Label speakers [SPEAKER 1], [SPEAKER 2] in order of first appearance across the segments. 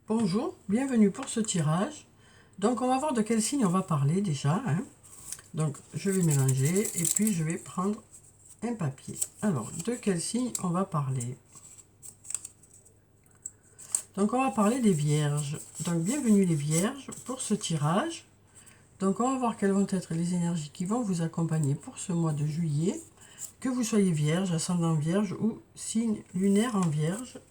[SPEAKER 1] Bonjour, bienvenue pour ce tirage. Donc on va voir de quel signe on va parler déjà. Donc je vais mélanger et puis je vais prendre un papier. Alors, de quel signe on va parler? Donc on va parler des vierges. Donc bienvenue les vierges pour ce tirage. Donc on va voir quelles vont être les énergies qui vont vous accompagner pour ce mois de juillet. Que vous soyez vierge, ascendant vierge ou signe lunaire en vierge.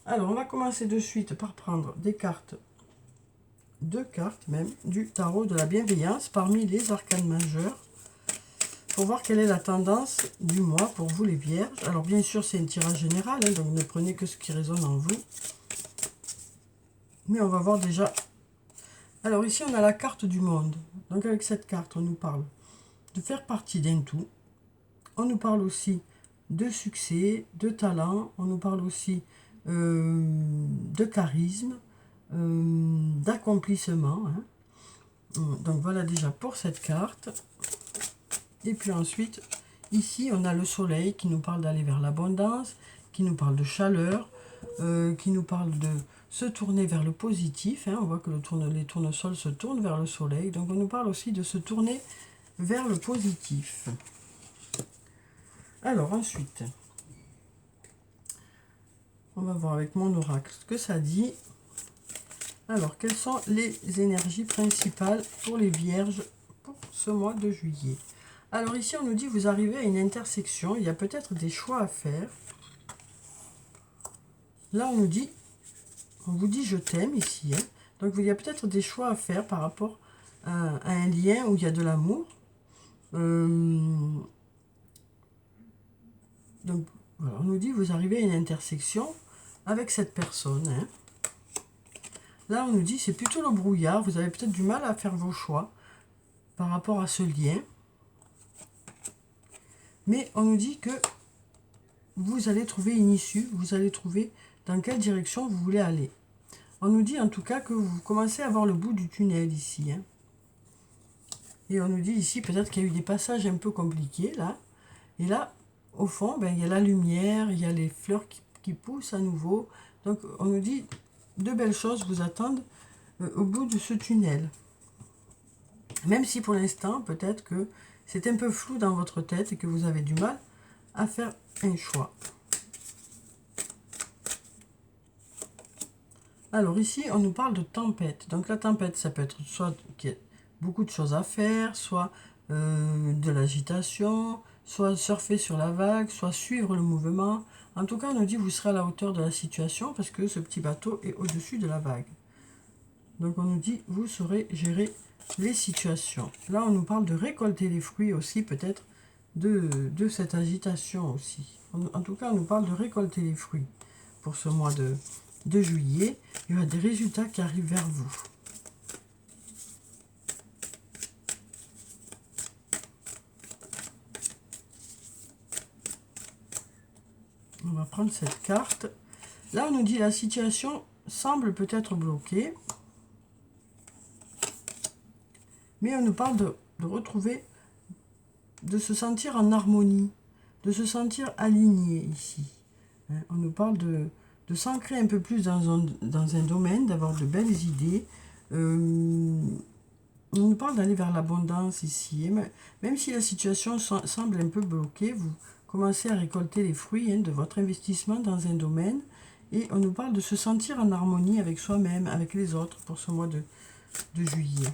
[SPEAKER 1] Alors on va commencer de suite par prendre des cartes, deux cartes même, du tarot de la bienveillance parmi les arcanes majeurs. Pour voir quelle est la tendance du mois pour vous les vierges. Alors bien sûr c'est un tirage général, donc ne prenez que ce qui résonne en vous. Mais on va voir déjà. Alors ici on a la carte du monde. Donc avec cette carte on nous parle de faire partie d'un tout. On nous parle aussi de succès, de talent. On nous parle aussi de charisme, d'accomplissement. Donc voilà déjà pour cette carte. Et puis ensuite, ici, on a le soleil qui nous parle d'aller vers l'abondance, qui nous parle de chaleur, qui nous parle de se tourner vers le positif. On voit que les tournesols se tournent vers le soleil. Donc on nous parle aussi de se tourner vers le positif. Alors ensuite, on va voir avec mon oracle ce que ça dit. Alors, quelles sont les énergies principales pour les vierges pour ce mois de juillet? Alors ici, on nous dit, vous arrivez à une intersection, il y a peut-être des choix à faire. Là, on vous dit, je t'aime ici. Donc, il y a peut-être des choix à faire par rapport à un lien où il y a de l'amour. Donc, voilà, on nous dit, vous arrivez à une intersection avec cette personne. Là, on nous dit, c'est plutôt le brouillard. Vous avez peut-être du mal à faire vos choix par rapport à ce lien. Mais on nous dit que vous allez trouver une issue, vous allez trouver dans quelle direction vous voulez aller. On nous dit en tout cas que vous commencez à voir le bout du tunnel ici. Et on nous dit ici peut-être qu'il y a eu des passages un peu compliqués là. Et là, au fond, il y a la lumière, il y a les fleurs qui poussent à nouveau. Donc on nous dit de belles choses vous attendent au bout de ce tunnel. Même si pour l'instant, peut-être que c'est un peu flou dans votre tête et que vous avez du mal à faire un choix. Alors ici, on nous parle de tempête. Donc la tempête, ça peut être soit qu'il y a beaucoup de choses à faire, soit de l'agitation, soit surfer sur la vague, soit suivre le mouvement. En tout cas, on nous dit que vous serez à la hauteur de la situation parce que ce petit bateau est au-dessus de la vague. Donc on nous dit, vous saurez gérer les situations. Là, on nous parle de récolter les fruits aussi, peut-être, de cette agitation aussi. En tout cas, on nous parle de récolter les fruits pour ce mois de juillet. Il y aura des résultats qui arrivent vers vous. On va prendre cette carte. Là, on nous dit la situation semble peut-être bloquée. Mais on nous parle de retrouver, de se sentir en harmonie, de se sentir aligné ici. On nous parle de s'ancrer un peu plus dans un domaine, d'avoir de belles idées. On nous parle d'aller vers l'abondance ici. Même si la situation semble un peu bloquée, vous commencez à récolter les fruits de votre investissement dans un domaine. Et on nous parle de se sentir en harmonie avec soi-même, avec les autres pour ce mois de juillet.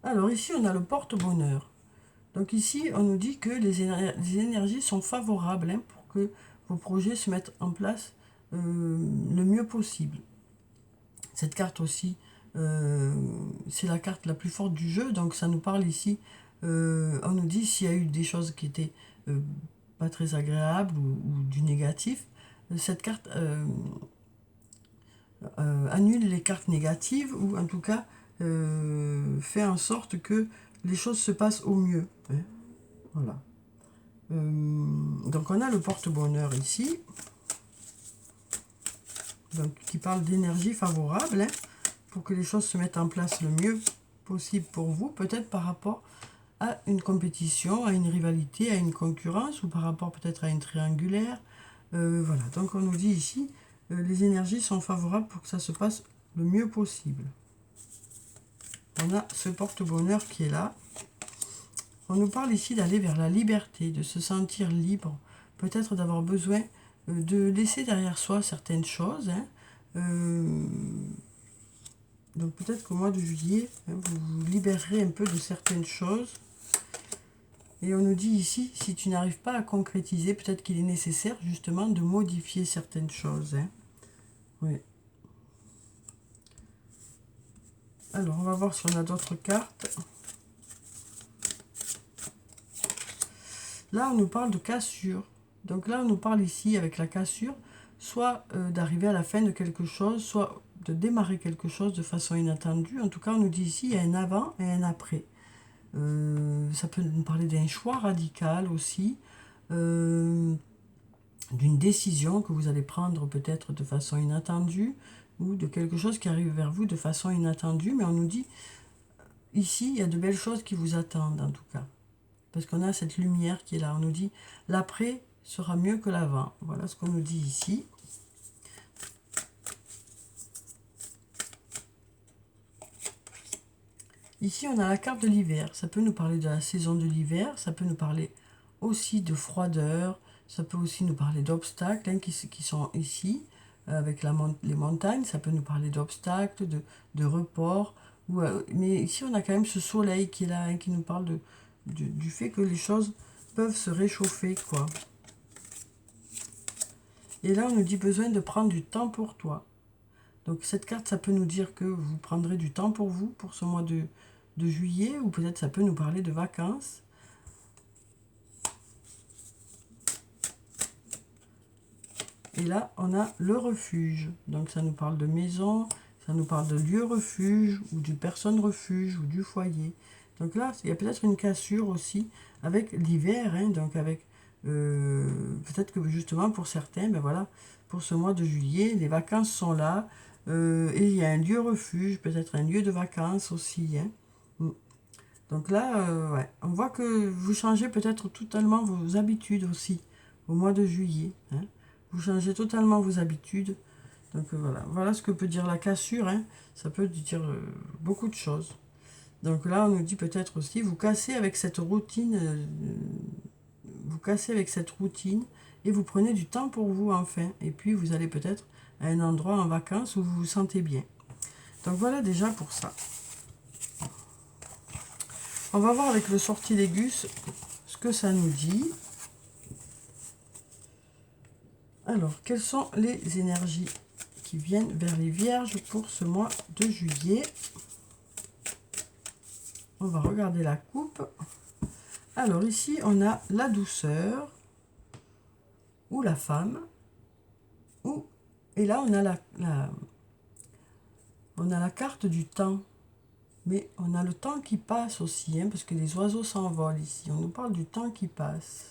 [SPEAKER 1] Alors ici, on a le porte-bonheur. Donc ici, on nous dit que les énergies sont favorables pour que vos projets se mettent en place le mieux possible. Cette carte aussi, c'est la carte la plus forte du jeu. Donc ça nous parle ici, on nous dit s'il y a eu des choses qui étaient pas très agréables ou du négatif. Cette carte annule les cartes négatives ou en tout cas fait en sorte que les choses se passent au mieux. Voilà. Donc on a le porte-bonheur ici, donc, qui parle d'énergie favorable pour que les choses se mettent en place le mieux possible pour vous, peut-être par rapport à une compétition, à une rivalité, à une concurrence, ou par rapport peut-être à une triangulaire. Voilà, donc on nous dit ici, les énergies sont favorables pour que ça se passe le mieux possible. On a ce porte-bonheur qui est là. On nous parle ici d'aller vers la liberté, de se sentir libre, peut-être d'avoir besoin de laisser derrière soi certaines choses. Hein. Donc peut-être qu'au mois de juillet, hein, vous vous libérerez un peu de certaines choses. Et on nous dit ici, si tu n'arrives pas à concrétiser, peut-être qu'il est nécessaire justement de modifier certaines choses. Hein. Oui. Alors, on va voir si on a d'autres cartes. Là, on nous parle de cassure. Donc là, on nous parle ici, avec la cassure, soit d'arriver à la fin de quelque chose, soit de démarrer quelque chose de façon inattendue. En tout cas, on nous dit ici, il y a un avant et un après. Ça peut nous parler d'un choix radical aussi, d'une décision que vous allez prendre peut-être de façon inattendue, ou de quelque chose qui arrive vers vous de façon inattendue. Mais on nous dit, ici, il y a de belles choses qui vous attendent en tout cas. Parce qu'on a cette lumière qui est là. On nous dit, l'après sera mieux que l'avant. Voilà ce qu'on nous dit ici. Ici, on a la carte de l'hiver. Ça peut nous parler de la saison de l'hiver. Ça peut nous parler aussi de froideur. Ça peut aussi nous parler d'obstacles hein, qui sont ici, avec les montagnes. Ça peut nous parler d'obstacles, de report. Mais ici, on a quand même ce soleil qui est là, hein, qui nous parle du fait que les choses peuvent se réchauffer, quoi. Et là, on nous dit besoin de prendre du temps pour toi. Donc cette carte, ça peut nous dire que vous prendrez du temps pour vous, pour ce mois de juillet, ou peut-être ça peut nous parler de vacances. Et là, on a le refuge. Donc ça nous parle de maison, ça nous parle de lieu refuge, ou du personne refuge, ou du foyer. Donc là, il y a peut-être une cassure aussi avec l'hiver, hein, donc avec peut-être que justement pour certains, ben voilà, pour ce mois de juillet, les vacances sont là, et il y a un lieu refuge, peut-être un lieu de vacances aussi. Hein. Donc là, ouais, on voit que vous changez peut-être totalement vos habitudes aussi au mois de juillet. Hein. Vous changez totalement vos habitudes. Donc voilà ce que peut dire la cassure. Hein. Ça peut dire beaucoup de choses. Donc là, on nous dit peut-être aussi, vous cassez avec cette routine, et vous prenez du temps pour vous enfin. Et puis vous allez peut-être à un endroit en vacances où vous vous sentez bien. Donc voilà déjà pour ça. On va voir avec le sortilègus ce que ça nous dit. Alors, quelles sont les énergies qui viennent vers les vierges pour ce mois de juillet? On va regarder la coupe. Alors ici, on a la douceur, ou la femme, et là on a la carte du temps. Mais on a le temps qui passe aussi, hein, parce que les oiseaux s'envolent ici. On nous parle du temps qui passe.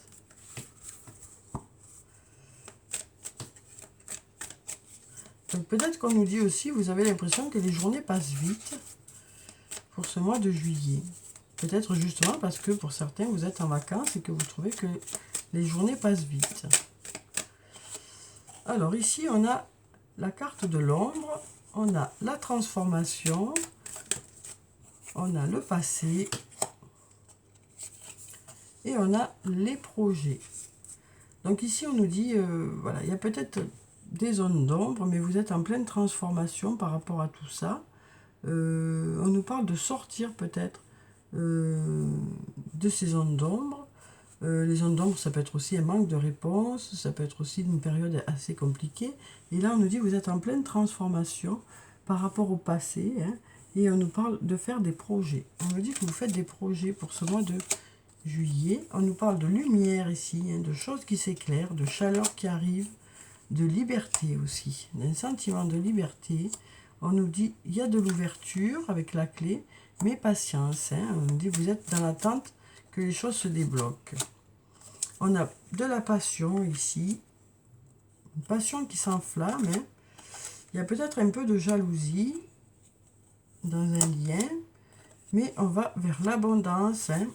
[SPEAKER 1] Donc peut-être qu'on nous dit aussi, vous avez l'impression que les journées passent vite pour ce mois de juillet. Peut-être justement parce que pour certains, vous êtes en vacances et que vous trouvez que les journées passent vite. Alors ici, on a la carte de l'ombre, on a la transformation, on a le passé et on a les projets. Donc ici, on nous dit, voilà, il y a peut-être des zones d'ombre, mais vous êtes en pleine transformation par rapport à tout ça. On nous parle de sortir peut-être de ces zones d'ombre. Les zones d'ombre, ça peut être aussi un manque de réponse, ça peut être aussi une période assez compliquée. Et là, on nous dit, vous êtes en pleine transformation par rapport au passé, hein, et on nous parle de faire des projets. On nous dit que vous faites des projets pour ce mois de juillet. On nous parle de lumière ici, hein, de choses qui s'éclairent, de chaleur qui arrive, de liberté aussi, d'un sentiment de liberté. On nous dit, il y a de l'ouverture avec la clé, mais patience. Hein. On nous dit, vous êtes dans l'attente que les choses se débloquent. On a de la passion ici, une passion qui s'enflamme. Hein. Il y a peut-être un peu de jalousie dans un lien, mais on va vers l'abondance. Hein.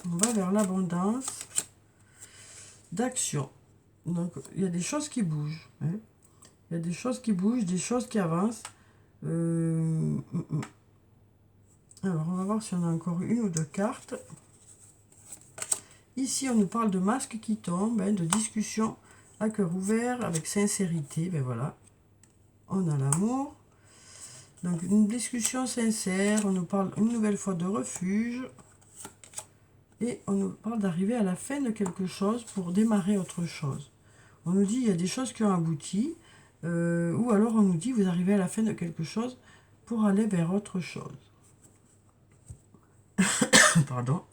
[SPEAKER 1] On va vers l'abondance d'action. Donc, il y a des choses qui bougent. Hein. Il y a des choses qui bougent, des choses qui avancent. Alors, on va voir si on a encore une ou deux cartes. Ici, on nous parle de masques qui tombent, hein, de discussions à cœur ouvert, avec sincérité. Ben voilà, on a l'amour. Donc, une discussion sincère. On nous parle une nouvelle fois de refuge. Et on nous parle d'arriver à la fin de quelque chose pour démarrer autre chose. On nous dit il y a des choses qui ont abouti. Ou alors on nous dit vous arrivez à la fin de quelque chose pour aller vers autre chose. Pardon.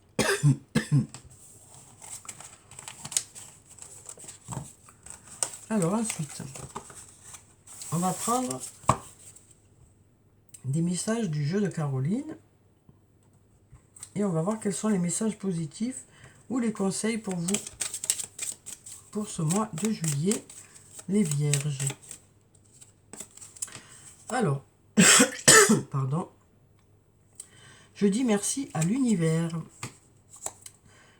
[SPEAKER 1] Alors ensuite, on va prendre des messages du jeu de Caroline. Et on va voir quels sont les messages positifs ou les conseils pour vous pour ce mois de juillet, les vierges. Alors, pardon. Je dis merci à l'univers.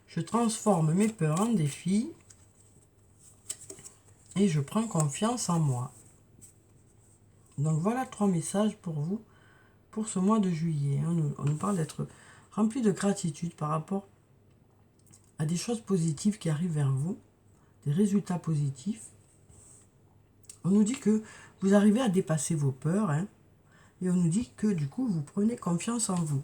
[SPEAKER 1] Je transforme mes peurs en défis. Et je prends confiance en moi. Donc voilà 3 messages pour vous pour ce mois de juillet. On nous parle d'être rempli de gratitude par rapport à des choses positives qui arrivent vers vous, des résultats positifs. On nous dit que vous arrivez à dépasser vos peurs, hein, et on nous dit que du coup vous prenez confiance en vous.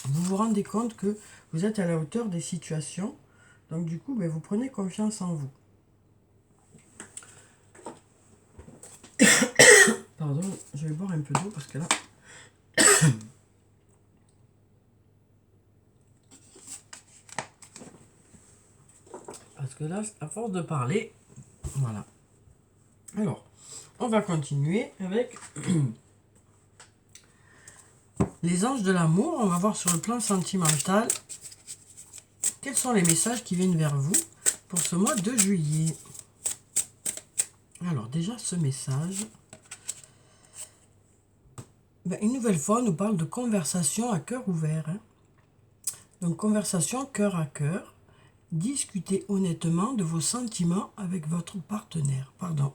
[SPEAKER 1] Vous vous rendez compte que vous êtes à la hauteur des situations, donc du coup vous prenez confiance en vous. Pardon, je vais boire un peu d'eau parce que là... Parce que là, à force de parler, voilà. Alors, on va continuer avec les anges de l'amour. On va voir sur le plan sentimental quels sont les messages qui viennent vers vous pour ce mois de juillet. Alors, déjà, ce message... une nouvelle fois, on nous parle de conversation à cœur ouvert. Hein. Donc, conversation cœur à cœur. Discutez honnêtement de vos sentiments avec votre partenaire. Pardon.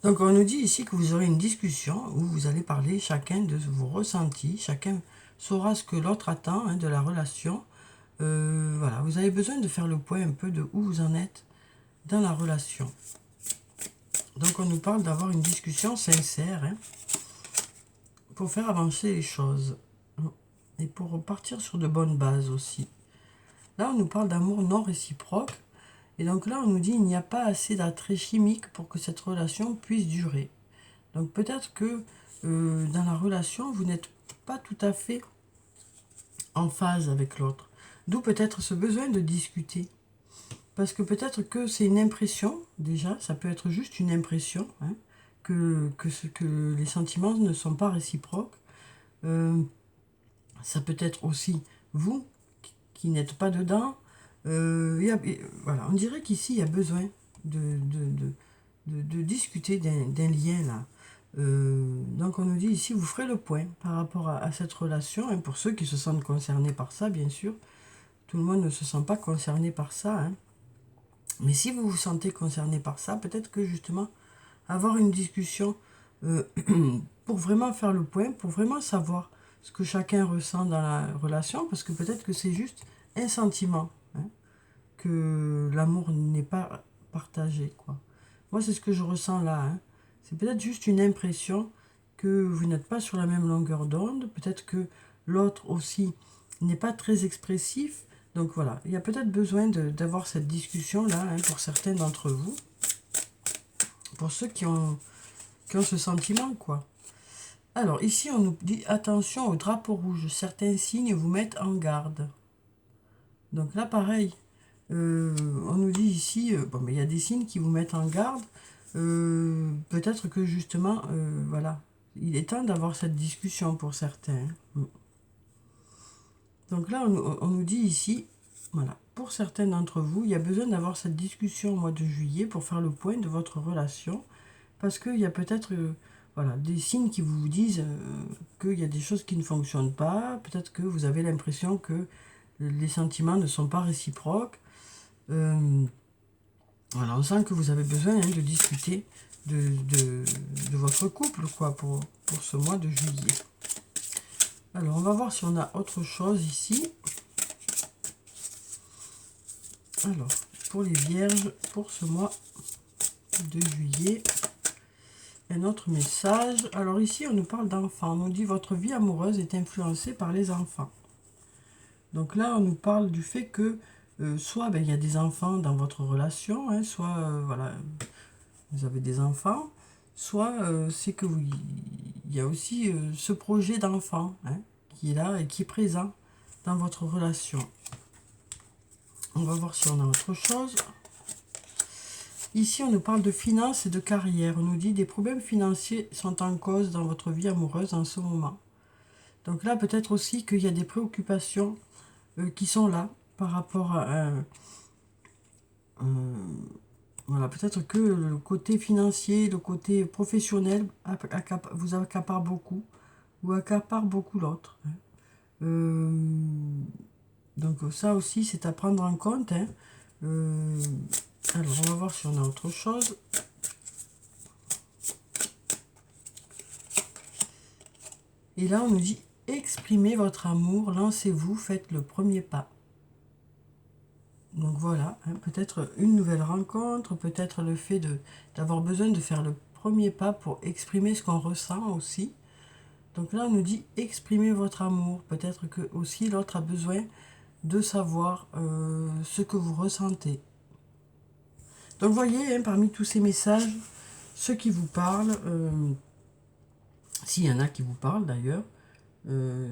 [SPEAKER 1] Donc, on nous dit ici que vous aurez une discussion où vous allez parler chacun de vos ressentis. Chacun saura ce que l'autre attend, hein, de la relation. Voilà, vous avez besoin de faire le point un peu de où vous en êtes dans la relation. Donc, on nous parle d'avoir une discussion sincère, hein, pour faire avancer les choses. Et pour partir sur de bonnes bases aussi. Là, on nous parle d'amour non réciproque. Et donc là, on nous dit qu'il n'y a pas assez d'attrait chimique pour que cette relation puisse durer. Donc peut-être que dans la relation, vous n'êtes pas tout à fait en phase avec l'autre. D'où peut-être ce besoin de discuter. Parce que peut-être que c'est une impression, déjà, ça peut être juste une impression, hein, que les sentiments ne sont pas réciproques. Ça peut être aussi vous qui n'êtes pas dedans. Voilà, on dirait qu'ici, il y a besoin de discuter d'un lien là. Donc on nous dit ici, vous ferez le point par rapport à cette relation, hein, pour ceux qui se sentent concernés par ça, bien sûr. Tout le monde ne se sent pas concerné par ça. Hein. Mais si vous vous sentez concerné par ça, peut-être que justement, avoir une discussion pour vraiment faire le point, pour vraiment savoir ce que chacun ressent dans la relation, parce que peut-être que c'est juste un sentiment, hein, que l'amour n'est pas partagé, quoi. Moi, c'est ce que je ressens là. Hein. C'est peut-être juste une impression que vous n'êtes pas sur la même longueur d'onde. Peut-être que l'autre aussi n'est pas très expressif. Donc voilà, il y a peut-être besoin d'avoir cette discussion-là, hein, pour certains d'entre vous. Pour ceux qui ont ce sentiment, quoi. Alors, ici, on nous dit attention au drapeau rouge. Certains signes vous mettent en garde. Donc là, pareil. On nous dit ici, mais il y a des signes qui vous mettent en garde. Peut-être que justement, voilà, il est temps d'avoir cette discussion pour certains. Donc là, on nous dit ici, voilà, pour certains d'entre vous, il y a besoin d'avoir cette discussion au mois de juillet pour faire le point de votre relation. Parce qu'il y a peut-être, voilà, des signes qui vous disent qu'il y a des choses qui ne fonctionnent pas. Peut-être que vous avez l'impression que les sentiments ne sont pas réciproques. Voilà, on sent que vous avez besoin de discuter de votre couple, quoi, pour ce mois de juillet. Alors, on va voir si on a autre chose ici. Alors, pour les vierges, pour ce mois de juillet, un autre message. Alors ici, on nous parle d'enfants. On nous dit, votre vie amoureuse est influencée par les enfants. Donc là, on nous parle du fait que soit il y a des enfants dans votre relation, hein, soit voilà, vous avez des enfants, soit c'est que il y a aussi ce projet d'enfant hein, qui est là et qui est présent dans votre relation. On va voir si on a autre chose. Ici, on nous parle de finances et de carrière. On nous dit des problèmes financiers sont en cause dans votre vie amoureuse en ce moment. Donc là, peut-être aussi qu'il y a des préoccupations qui sont là par rapport à voilà, peut-être que le côté financier, le côté professionnel vous accapare beaucoup ou accapare beaucoup l'autre. Hein. Donc ça aussi, c'est à prendre en compte. Hein. Alors, on va voir si on a autre chose. Et là, on nous dit, exprimez votre amour, lancez-vous, faites le premier pas. Donc voilà, hein, peut-être une nouvelle rencontre, peut-être le fait d'avoir besoin de faire le premier pas pour exprimer ce qu'on ressent aussi. Donc là, on nous dit, exprimez votre amour. Peut-être que aussi l'autre a besoin de savoir ce que vous ressentez. Donc vous voyez, hein, parmi tous ces messages, ceux qui vous parlent, s'il y en a qui vous parlent d'ailleurs,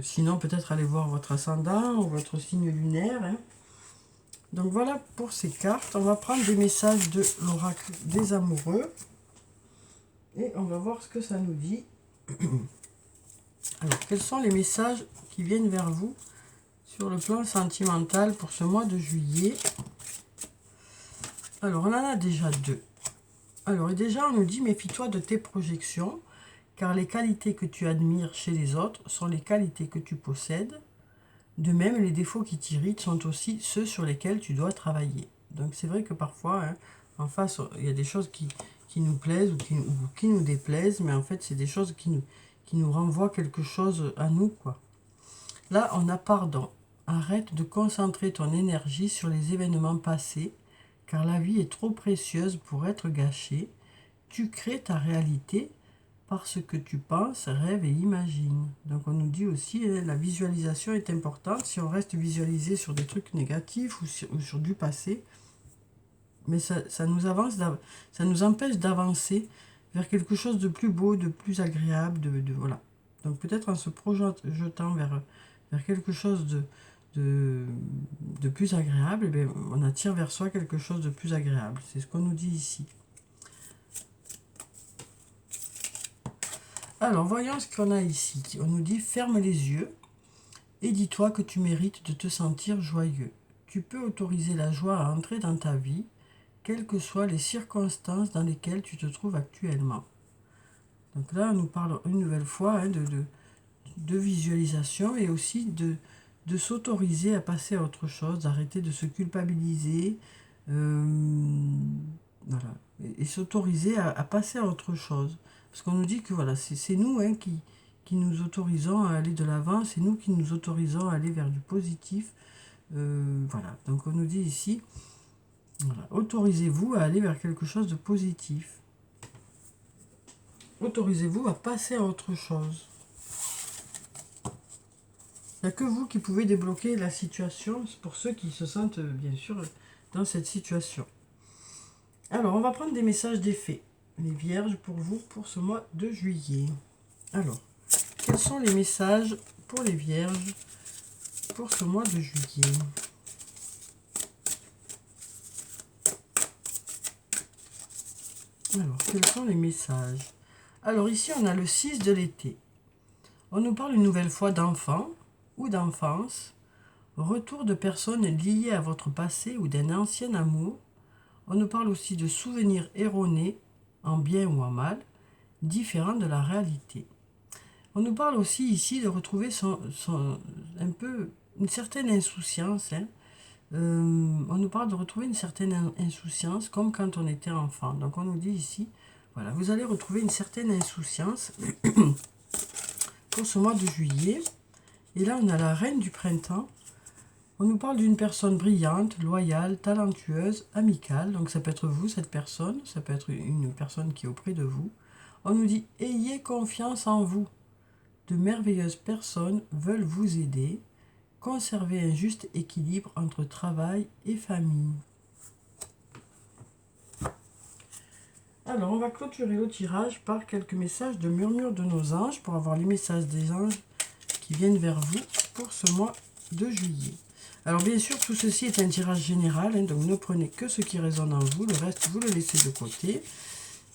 [SPEAKER 1] sinon peut-être aller voir votre ascendant ou votre signe lunaire. Hein. Donc voilà pour ces cartes. On va prendre des messages de l'oracle des amoureux. Et on va voir ce que ça nous dit. Alors, quels sont les messages qui viennent vers vous sur le plan sentimental pour ce mois de juillet? Alors, on en a déjà deux. Alors, et déjà, on nous dit, méfie-toi de tes projections, car les qualités que tu admires chez les autres sont les qualités que tu possèdes. De même, les défauts qui t'irritent sont aussi ceux sur lesquels tu dois travailler. Donc c'est vrai que parfois, hein, en face, il y a des choses qui nous plaisent ou qui nous déplaisent, mais en fait, c'est des choses qui nous renvoient quelque chose à nous, quoi. Là, on a pardon. Arrête de concentrer ton énergie sur les événements passés, car la vie est trop précieuse pour être gâchée. Tu crées ta réalité parce que tu penses, rêves et imagines. Donc on nous dit aussi, la visualisation est importante. Si on reste visualisé sur des trucs négatifs ou sur du passé, mais ça nous empêche d'avancer vers quelque chose de plus beau, de plus agréable, voilà. Donc peut-être en se projetant vers quelque chose de plus agréable, eh on attire vers soi quelque chose de plus agréable. C'est ce qu'on nous dit ici. Alors, voyons ce qu'on a ici. On nous dit, ferme les yeux et dis-toi que tu mérites de te sentir joyeux. Tu peux autoriser la joie à entrer dans ta vie, quelles que soient les circonstances dans lesquelles tu te trouves actuellement. Donc là, on nous parle une nouvelle fois hein, de visualisation et aussi de s'autoriser à passer à autre chose, d'arrêter de se culpabiliser, voilà, et s'autoriser à passer à autre chose. Parce qu'on nous dit que voilà, c'est nous hein, qui nous autorisons à aller de l'avant, c'est nous qui nous autorisons à aller vers du positif. Voilà, donc on nous dit ici, voilà, autorisez-vous à aller vers quelque chose de positif. Autorisez-vous à passer à autre chose. Il n'y a que vous qui pouvez débloquer la situation pour ceux qui se sentent bien sûr dans cette situation. Alors, on va prendre des messages d'effet. Les vierges pour vous pour ce mois de juillet. Alors, quels sont les messages pour les vierges pour ce mois de juillet? Alors, quels sont les messages? Alors ici, on a le 6 de l'été. On nous parle une nouvelle fois d'enfants ou d'enfance, retour de personnes liées à votre passé ou d'un ancien amour. On nous parle aussi de souvenirs erronés, en bien ou en mal, différent de la réalité. On nous parle aussi ici de retrouver un peu une certaine insouciance. Hein. On nous parle de retrouver une certaine insouciance comme quand on était enfant. Donc on nous dit ici, voilà, vous allez retrouver une certaine insouciance pour ce mois de juillet. Et là on a la reine du printemps. On nous parle d'une personne brillante, loyale, talentueuse, amicale. Donc ça peut être vous, cette personne, ça peut être une personne qui est auprès de vous. On nous dit, ayez confiance en vous. De merveilleuses personnes veulent vous aider. Conservez un juste équilibre entre travail et famille. Alors, on va clôturer le tirage par quelques messages de murmure de nos anges pour avoir les messages des anges qui viennent vers vous pour ce mois de juillet. Alors, bien sûr, tout ceci est un tirage général, hein, donc ne prenez que ce qui résonne en vous, le reste, vous le laissez de côté.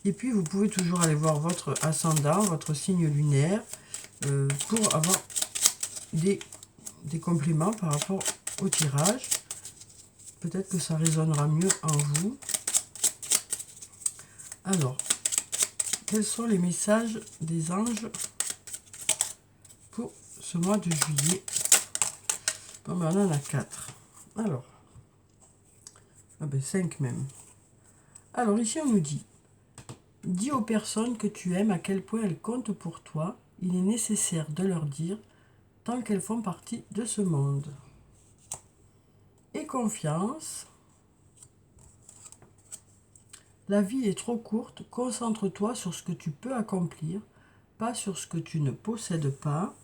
[SPEAKER 1] Et puis, vous pouvez toujours aller voir votre ascendant, votre signe lunaire, pour avoir des compliments par rapport au tirage. Peut-être que ça résonnera mieux en vous. Alors, quels sont les messages des anges pour ce mois de juillet? Bon, ben, on en a 4. Alors, 5 même. Alors, ici, on nous dit, dis aux personnes que tu aimes à quel point elles comptent pour toi. Il est nécessaire de leur dire tant qu'elles font partie de ce monde. Et confiance. La vie est trop courte, concentre-toi sur ce que tu peux accomplir, pas sur ce que tu ne possèdes pas.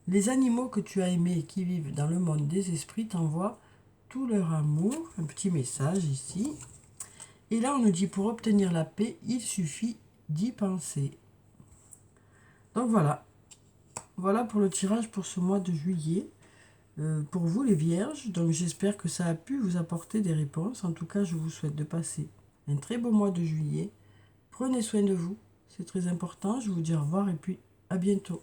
[SPEAKER 1] Les animaux que tu as aimés et qui vivent dans le monde des esprits t'envoient tout leur amour. Un petit message ici. Et là, on nous dit, pour obtenir la paix, il suffit d'y penser. Donc voilà. Voilà pour le tirage pour ce mois de juillet. Pour vous les vierges, donc j'espère que ça a pu vous apporter des réponses. En tout cas, je vous souhaite de passer un très beau mois de juillet. Prenez soin de vous, c'est très important. Je vous dis au revoir et puis à bientôt.